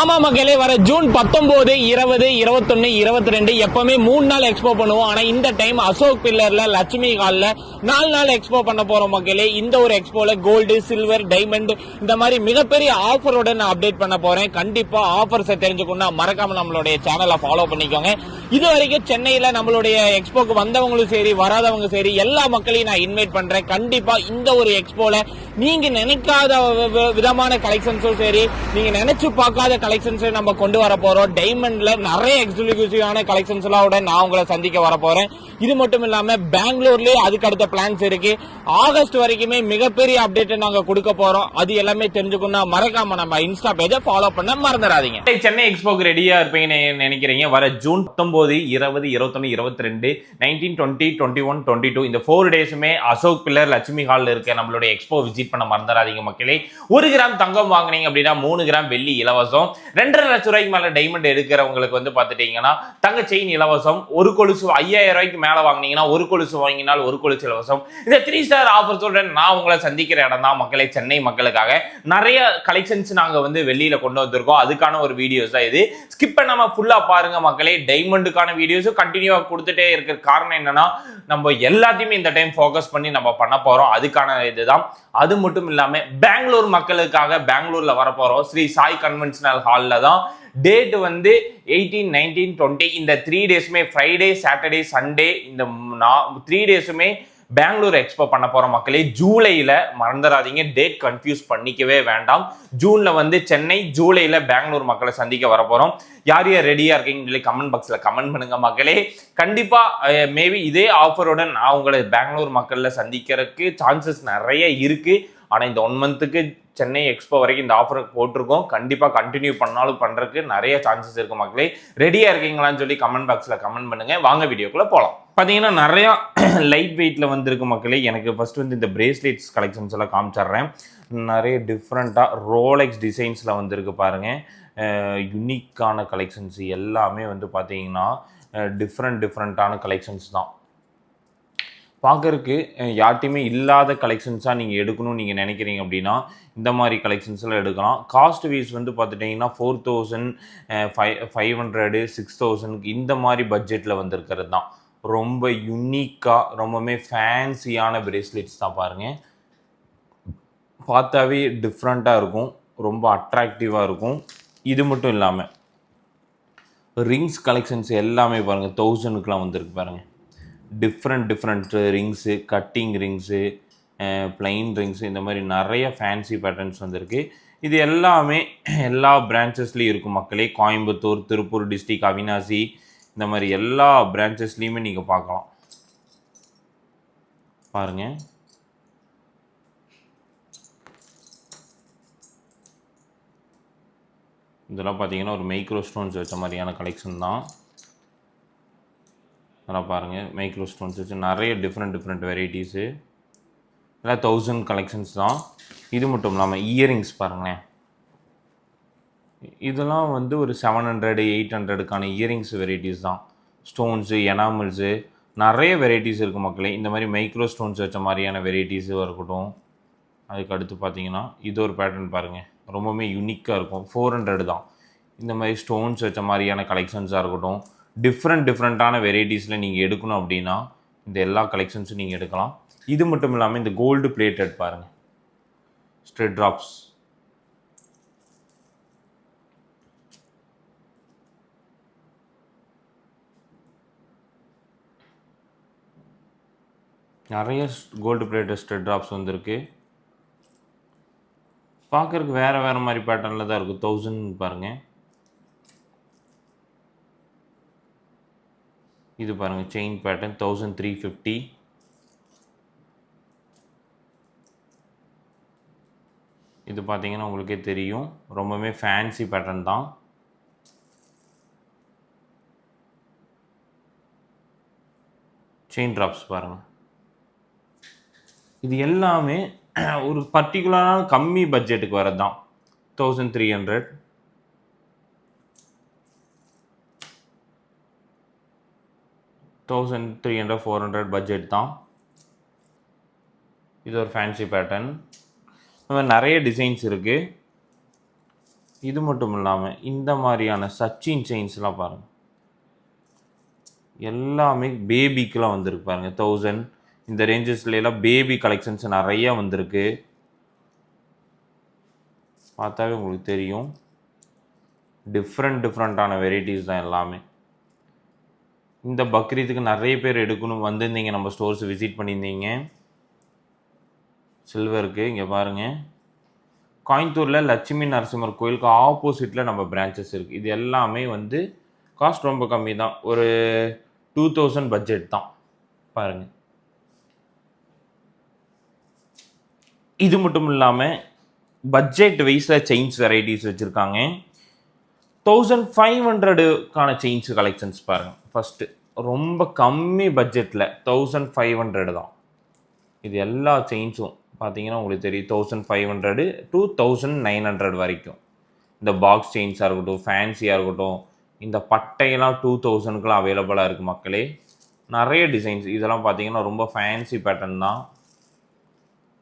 ஆமா மக்களே, வர ஜூன் 19, 20, 21, 22 எப்பவுமே 3 நாள் எக்ஸ்போ பண்ணுவோம். ஆனா இந்த டைம் அசோக் பில்லர்ல லட்சுமி ஹால்ல 4 நாள் எக்ஸ்போ பண்ண போறோம் மக்களே. இந்த ஒரு எக்ஸ்போல கோல்டு, சில்வர், டைமண்ட் இந்த மாதிரி மிகப்பெரிய ஆஃபரோட நான் அப்டேட் பண்ண போறேன். கண்டிப்பா ஆஃபர்ஸை தெரிஞ்சுக்கணும்னா மறக்காம நம்மளுடைய சேனலை ஃபாலோ பண்ணிக்கோங்க. இது வரைக்கும் சென்னையில நம்மளுடைய எக்ஸ்போக்கு வந்தவங்களும் சரி, வராதவங்க சரி, எல்லா மக்களையும் நான் இன்வைட் பண்றேன். கண்டிப்பா இந்த ஒரு எக்ஸ்போல நீங்க நினைக்காத விதமான கலெக்ஷன்ஸும் சரி, நீங்க நினைச்சு பார்க்காத கலெக்ஷன்ஸ் நம்ம கொண்டு வர போறோம். டைமண்ட்ல நிறைய எக்ஸ்க்ளூசிவான கலெக்ஷன்ஸ் எல்லாம் நான் உங்களை சந்திக்க வர போறேன். இது மட்டும் இல்லாம பெங்களூர்லயே அதுக்கு அடுத்த பிளான்ஸ் இருக்கு. ஆகஸ்ட் வரைக்குமே மிகப்பெரிய அப்டேட் நாங்க கொடுக்க போறோம். அது எல்லாமே தெரிஞ்சுக்கணும் மறக்காம நம்ம இன்ஸ்டா பேஜை ஃபாலோ பண்ண மறந்துடாதீங்க. சென்னை எக்ஸ்போக்கு ரெடியா இருப்பீங்கன்னு நினைக்கிறீங்க. வர ஜூன் 19, 20, 21, 22, 19, 20, 21, 22 இந்த 4 டேஸுமே அசோக் பில்லர் லட்சுமி ஹால்ல இருக்க நம்மளுடைய எக்ஸ்போ விசிட் பண்ண மறந்துடாதீங்க மக்களே. 1 கிராம் தங்கம் வாங்கினீங்க அப்படின்னா 3 கிராம் வெள்ளி இலவசம். 2.5 லட்சம் ரூபாய்க்கு மேல டைமண்ட் எடுக்கிறவங்களுக்கு வந்து பாத்துட்டீங்கன்னா தங்க செயின் இலவசம். ஒரு கொலுசு 5000 ரூபாய்க்கு மேல வாங்கினீங்கன்னா ஒரு கொலுசு வாங்கினால் ஒரு கொலுசு இலவசம். இந்த 3 ஸ்டார் ஆஃபர்ஸோட நான் உங்களை சந்திக்கிற இடம் தான் மக்களே, சென்னை மக்களுக்காக நிறைய கலெக்ஷன்ஸ் நாங்க வந்து வெளியில கொண்டு வந்திருக்கோம். அதுக்கான ஒரு வீடியோஸ் தான் இது. ஸ்கிப் பண்ணாம ஃபுல்லா பாருங்க மக்களே. டைமண்டுக்கான வீடியோஸும் கண்டினியூவா கொடுத்துட்டே இருக்கிற காரணம் என்னன்னா, நம்ம எல்லாத்தையுமே இந்த டைம் ஃபோக்கஸ் பண்ணி நம்ம பண்ண போறோம். அதுக்கான இதுதான். அது மட்டும் இல்லாம பெங்களூர் மக்களுக்காக பெங்களூர்ல வர போறோம். ஸ்ரீ சாய் கன்வென்ஷனல் ஹால்ல தான். டேட் வந்து 18, 19, 20 இந்த 3 டேஸுமே ஃப்ரைடே, சாட்டர்டே, சண்டே இந்த 3 டேஸுமே பெங்களூர் எக்ஸ்போ பண்ண போறோம் மக்களே. ஜூலைல மறந்துடாதீங்க, டேட் கன்ஃபியூஸ் பண்ணிக்கவே வேண்டாம். ஜூன்ல வந்து சென்னை, ஜூலைல பெங்களூர் மக்களை சந்திக்க வர போறோம். யார் யார் ரெடியா இருக்கீங்க கமெண்ட் பாக்ஸ்ல கமெண்ட் பண்ணுங்க மக்களே. கண்டிப்பா மேபி இதே ஆஃபரோட நான் உங்களை பெங்களூர் மக்கள்ல சந்திக்கிறதுக்கு சான்சஸ் நிறைய இருக்கு. ஆனா இந்த 1 மந்த்துக்கு சென்னை எக்ஸ்போ வரைக்கும் இந்த ஆஃபர் போட்டிருக்கோம். கண்டிப்பா கண்டினியூ பண்ணாலும் பண்றதுக்கு நிறைய சான்சஸ் இருக்கு மக்களே. ரெடியா இருக்கீங்களான்னு சொல்லி கமெண்ட் பாக்ஸ்ல கமெண்ட் பண்ணுங்க. வாங்க வீடியோக்குள்ள போலாம். பாத்தீங்கன்னா நிறைய லைட் வெயிட்ல வந்திருக்கு மக்களே. எனக்கு ஃபர்ஸ்ட் வந்து இந்த பிரேஸ்லெட்ஸ் கலெக்ஷன்ஸ் எல்லாம் காமிச்சிடுறேன். நிறைய டிஃப்ரெண்டா ரோலெக்ஸ் டிசைன்ஸ்ல வந்திருக்கு பாருங்க. யுனிக்கான கலெக்ஷன்ஸ் எல்லாமே வந்து பாத்தீங்கன்னா டிஃப்ரெண்டான கலெக்ஷன்ஸ் தான். பார்க்கறதுக்கு யார்ட்டையுமே இல்லாத கலெக்ஷன்ஸாக நீங்கள் எடுக்கணும்னு நீங்கள் நினைக்கிறீங்க அப்படின்னா இந்த மாதிரி கலெக்ஷன்ஸ்லாம் எடுக்கலாம். காஸ்ட் வைஸ் வந்து பார்த்துட்டிங்கன்னா 4000, 500, 6000 இந்த மாதிரி பட்ஜெட்டில் வந்திருக்கிறது தான். ரொம்ப யுனிக்காக ரொம்பவுமே ஃபேன்சியான பிரேஸ்லெட்ஸ் தான் பாருங்கள். பார்த்தாவே டிஃப்ரெண்ட்டாக இருக்கும், ரொம்ப அட்ராக்டிவாக இருக்கும். இது மட்டும் இல்லாமல் ரிங்ஸ் கலெக்ஷன்ஸ் எல்லாமே பாருங்கள் 1000க்குலாம் வந்திருக்கு பாருங்கள். Different rings, cutting rings, plain rings இந்த மாதிரி நிறைய ஃபேன்சி பேட்டர்ன்ஸ் வந்திருக்கு. இது எல்லாமே எல்லா பிரான்ச்சஸ்லேயும் இருக்கும் மக்களே. கோயம்புத்தூர், திருப்பூர் டிஸ்ட்ரிக்ட், அவினாசி இந்த மாதிரி எல்லா பிரான்ச்சஸ்லேயுமே நீங்கள் பார்க்கலாம். பாருங்கள், இதெல்லாம் பார்த்தீங்கன்னா ஒரு மைக்ரோ ஸ்டோன்ஸ் வச்ச மாதிரியான கலெக்ஷன் தான். அதெல்லாம் பாருங்கள், மைக்ரோ ஸ்டோன்ஸ் வச்சு நிறைய டிஃப்ரெண்ட் வெரைட்டிஸு எல்லாம் 1000 கலெக்ஷன்ஸ் தான். இது மட்டும் இல்லாமல் இயரிங்ஸ் பாருங்களேன். இதெல்லாம் வந்து ஒரு 700, 800க்கான இயரிங்ஸ் வெரைட்டிஸ் தான். ஸ்டோன்ஸு, எனாமல்ஸு நிறைய வெரைட்டிஸ் இருக்குது மக்களே. இந்த மாதிரி மைக்ரோ ஸ்டோன்ஸ் வச்ச மாதிரியான வெரைட்டிஸும் இருக்கட்டும். அதுக்கு அடுத்து பார்த்தீங்கன்னா இது ஒரு பேட்டர்ன் பாருங்கள், ரொம்பவுமே யூனிக்காக இருக்கும். 400 தான். இந்த மாதிரி ஸ்டோன்ஸ் வச்ச மாதிரியான கலெக்ஷன்ஸாக இருக்கட்டும். டிஃப்ரெண்ட்டான வெரைட்டிஸில் நீங்கள் எடுக்கணும் அப்படின்னா இந்த எல்லா கலெக்ஷன்ஸும் நீங்கள் எடுக்கலாம். இது மட்டும் இல்லாமல் இந்த கோல்டு பிளேட்டட் பாருங்கள், ஸ்ட்ரெட் ட்ராப்ஸ் நிறைய கோல்டு பிளேட்டட் ஸ்ட்ரெட் ட்ராப்ஸ் வந்துருக்கு. பார்க்குறதுக்கு வேறு மாதிரி பேட்டர்னில் தான் இருக்குது. 1000 பாருங்கள். இது பாருங்கள், செயின் பேட்டர்ன் 1350. இது பார்த்தீங்கன்னா உங்களுக்கே தெரியும், ரொம்பவே ஃபேன்சி பேட்டர்ன் தான். செயின் ட்ராப்ஸ் பாருங்கள். இது எல்லாமே ஒரு பர்டிகுலரான கம்மி பட்ஜெட்டுக்கு வரது தான். 1300, 1300, 400 பட்ஜெட் தான். இது ஒரு ஃபேன்சி பேட்டர்ன். இந்த மாதிரி நிறைய டிசைன்ஸ் இருக்குது. இது மட்டும் இல்லாமல் இந்த மாதிரியான சச்சின் செயின்ஸ்லாம் பாருங்கள், எல்லாமே பேபிக்கெலாம் வந்திருக்கு பாருங்கள். 1000 இந்த ரேஞ்சஸ்லாம் பேபி கலெக்ஷன்ஸ் நிறையா வந்திருக்கு. பார்த்தாவே உங்களுக்கு தெரியும், டிஃப்ரெண்ட்டான வெரைட்டிஸ் தான் எல்லாமே. இந்த பக்ரீத்துக்கு நிறைய பேர் எடுக்கணும் வந்திருந்தீங்க, நம்ம ஸ்டோர்ஸ் விசிட் பண்ணியிருந்தீங்க. சில்வருக்கு இங்கே பாருங்கள், கோயம்புத்தூரில் லட்சுமி நரசிம்மர் கோயிலுக்கு ஆப்போசிட்டில் நம்ம பிரான்ச்சஸ் இருக்குது. இது எல்லாமே வந்து காஸ்ட் ரொம்ப கம்மி தான், ஒரு 2000 பட்ஜெட் தான் பாருங்கள். இது மட்டும் இல்லாமல் பட்ஜெட் வைஸில் செயின்ஸ் வெரைட்டிஸ் வச்சுருக்காங்க. 1500க்கான செயின்ஸ் கலெக்ஷன்ஸ் பாருங்கள். ஃபஸ்ட்டு ரொம்ப கம்மி பட்ஜெட்டில் 1500 தான். இது எல்லா செயின்ஸும் பார்த்தீங்கன்னா உங்களுக்கு தெரியும், 1500 to 1900 வரைக்கும். இந்த பாக்ஸ் செயின்ஸாக இருக்கட்டும், ஃபேன்சியாக இருக்கட்டும், இந்த பட்டையெல்லாம் 2000க்குலாம் அவைலபிளாக இருக்குது மக்களே. நிறைய டிசைன்ஸ் இதெல்லாம் பார்த்தீங்கன்னா ரொம்ப ஃபேன்சி பேட்டர்ன் தான்.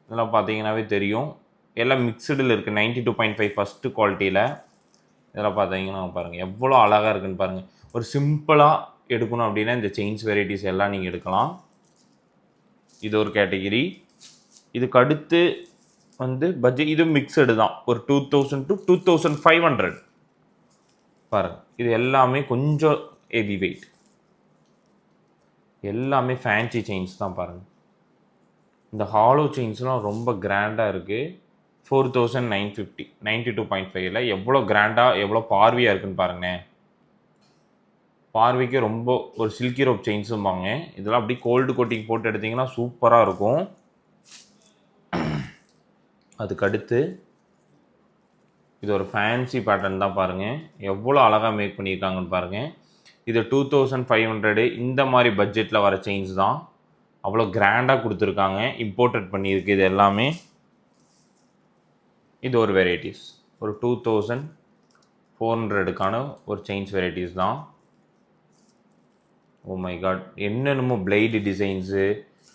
இதெல்லாம் பார்த்தீங்கன்னாவே தெரியும், எல்லாம் மிக்சடில் இருக்குது. 92.5 ஃபஸ்ட்டு குவாலிட்டியில். இதெல்லாம் பார்த்தீங்கன்னா பாருங்கள் எவ்வளோ அழகாக இருக்குன்னு பாருங்கள். ஒரு சிம்பிளாக எடுக்கணும் அப்படின்னா இந்த செயின்ஸ் வெரைட்டிஸ் எல்லாம் நீங்கள் எடுக்கலாம். இது ஒரு கேட்டகிரி. இதுக்கு அடுத்து வந்து பட்ஜெட், இது மிக்சடு தான், ஒரு 2000 to 2500 பாருங்கள். இது எல்லாமே கொஞ்சம் ஹெவி வெயிட், எல்லாமே ஃபேன்சி செயின்ஸ் தான் பாருங்கள். இந்த ஹாலோ செயின்ஸ்லாம் ரொம்ப கிராண்டாக இருக்குது. 4950 92.5ல் எவ்வளோ கிராண்டாக எவ்வளோ பார்வையாக இருக்குன்னு பாருங்கள். பார்வைக்கு ரொம்ப ஒரு சில்கி ரோப் செயின்ஸும்பாங்க. இதெல்லாம் அப்படி கோல்டு கோட்டிங் போட்டு எடுத்திங்கன்னா சூப்பராக இருக்கும். அதுக்கடுத்து இது ஒரு ஃபேன்சி பேட்டர்ன் தான் பாருங்கள், எவ்வளோ அழகாக மேக் பண்ணியிருக்காங்கன்னு பாருங்கள். இது 2500 இந்த மாதிரி பட்ஜெட்டில் வர செயின்ஸ் தான். அவ்வளோ கிராண்டாக கொடுத்துருக்காங்க, இம்போர்ட்டட் பண்ணியிருக்கு இது எல்லாமே. இது ஒரு வெரைட்டிஸ், ஒரு 2400க்கான ஒரு செயின்ஸ் வெரைட்டிஸ் தான். ஓ மை காட், என்னென்னமோ பிளைடு டிசைன்ஸு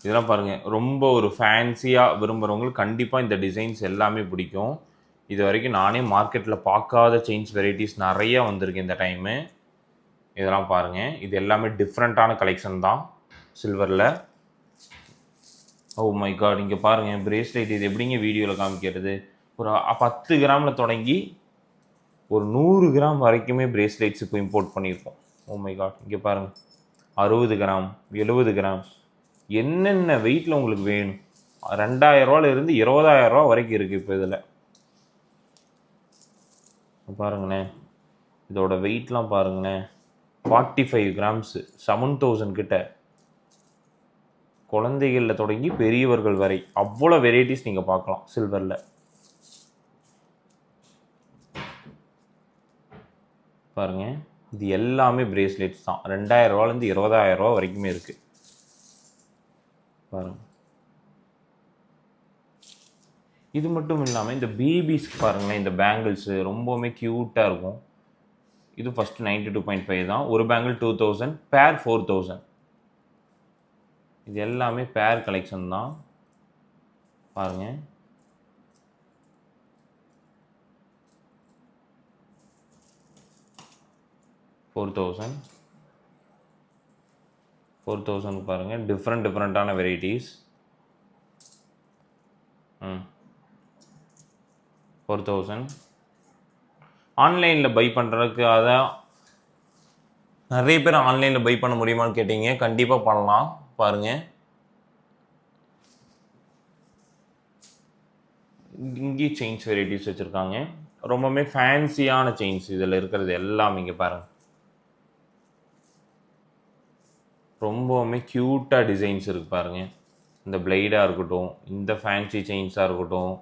இதெல்லாம் பாருங்கள். ரொம்ப ஒரு ஃபேன்சியாக விரும்புகிறவங்களுக்கு கண்டிப்பாக இந்த டிசைன்ஸ் எல்லாமே பிடிக்கும். இது வரைக்கும் நானே மார்க்கெட்டில் பார்க்காத செயின்ஸ் வெரைட்டிஸ் நிறையா வந்திருக்கு இந்த டைமு. இதெல்லாம் பாருங்கள், இது எல்லாமே டிஃப்ரெண்ட்டான கலெக்ஷன் தான் சில்வரில். ஓ மை காட், இங்கே பாருங்கள் பிரேஸ்லெட். இது எப்படிங்க வீடியோவில் காமிக்கிறது? ஒரு 10 கிராமில் தொடங்கி ஒரு 100 கிராம் வரைக்குமே பிரேஸ்லெட்ஸ் இப்போ இம்போர்ட் பண்ணியிருக்கோம். ஓ மை காட், இங்கே பாருங்கள் 60 கிராம் 70 கிராம் என்னென்ன வெயிட்டில் உங்களுக்கு வேணும். 2000 20,000 வரைக்கும் இருக்குது இப்போ இதில். பாருங்களேன், இதோட வெயிட்லாம் பாருங்களேன், 45 கிராம்ஸு 7000 கிட்ட. குழந்தைகளில் தொடங்கி பெரியவர்கள் வரை அவ்வளோ வெரைட்டிஸ் நீங்கள் பார்க்கலாம் சில்வரில். பாருங்கள், இது எல்லாமே பிரேஸ்லெட்ஸ் தான். 2000 20,000 வரைக்குமே இருக்குது பாருங்கள். இது மட்டும் இல்லாமல் இந்த பேபிஸ்க்கு பாருங்களேன், இந்த பேங்கிள்ஸு ரொம்பவுமே க்யூட்டாக இருக்கும். இது ஃபஸ்ட்டு 92.5 தான். ஒரு பேங்கிள் 2000, பேர் 4000. இது எல்லாமே பேர் கலெக்ஷன் தான் பாருங்கள். $4,000 பாருங்கள், டிஃப்ரெண்ட்டான வெரைட்டிஸ். 4000 ஆன்லைனில் பை பண்ணுறதுக்கு. அதான் நிறைய பேர் ஆன்லைனில் பை பண்ண முடியுமான்னு கேட்டீங்க, கண்டிப்பாக பண்ணலாம். பாருங்கள், இங்கே செயின்ஸ் வெரைட்டிஸ் வச்சுருக்காங்க. ரொம்பவுமே ஃபேன்சியான செயின்ஸ் இதில் இருக்கிறது எல்லாம். இங்கே பாருங்கள், ரொம்பவுமே க்யூட்டாக டிசைன்ஸ் இருக்குது பாருங்கள். இந்த பிளைடாக இருக்கட்டும், இந்த ஃபேன்சி செயின்ஸாக இருக்கட்டும்,